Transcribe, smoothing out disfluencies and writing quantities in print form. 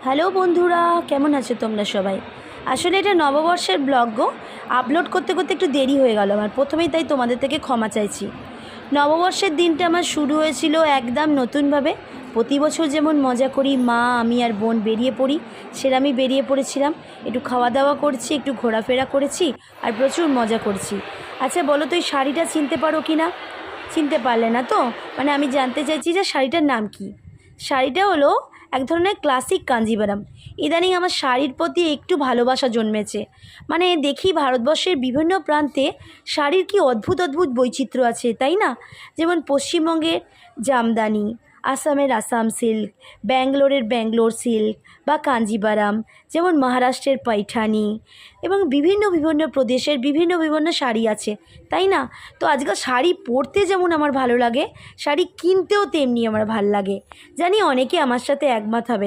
Hello বন্ধুরা, কেমন আছো তোমরা সবাই? আসলে এটা নববর্ষের ব্লগ গো। আপলোড করতে করতে একটু দেরি হয়ে গেল আমার প্রথমেই, তাই তোমাদের থেকে ক্ষমা চাইছি। নববর্ষের দিনটা আমার শুরু হয়েছিল একদম নতুনভাবে। প্রতি বছর যেমন মজা করি, মা আমি আর বোন বেরিয়ে পড়ি, সেরকমই বেরিয়ে পড়েছিলাম। একটু খাওয়া দাওয়া করছি, একটু ঘোরাফেরা করেছি আর প্রচুর মজা করছি। আচ্ছা বলো তো, এই শাড়িটা চিনতে পারো কি না? চিনতে পারলে না তো? মানে আমি জানতে চাইছি যে শাড়িটার নাম কি। শাড়িটা হলো এক ধরনের ক্লাসিক কাঞ্জিভারাম। ইদানিং আমার শাড়ির প্রতি একটু ভালোবাসা জন্মেছে। মানে দেখি ভারতবর্ষের বিভিন্ন প্রান্তে শাড়ির কি অদ্ভুত অদ্ভুত বৈচিত্র্য আছে, তাই না? যেমন পশ্চিমবঙ্গের জামদানি, আসামের আসাম সিল্ক, ব্যাঙ্গালোরের ব্যাঙ্গালোর সিল্ক বা কাঞ্জিভারাম, যেমন মহারাষ্ট্রের পৈঠানি, এবং বিভিন্ন বিভিন্ন প্রদেশের বিভিন্ন বিভিন্ন শাড়ি আছে, তাই না? তো আজকাল শাড়ি পরতে যেমন আমার ভালো লাগে, শাড়ি কিনতেও তেমনি আমার ভালো লাগে। জানি অনেকে আমার সাথে একমত হবে।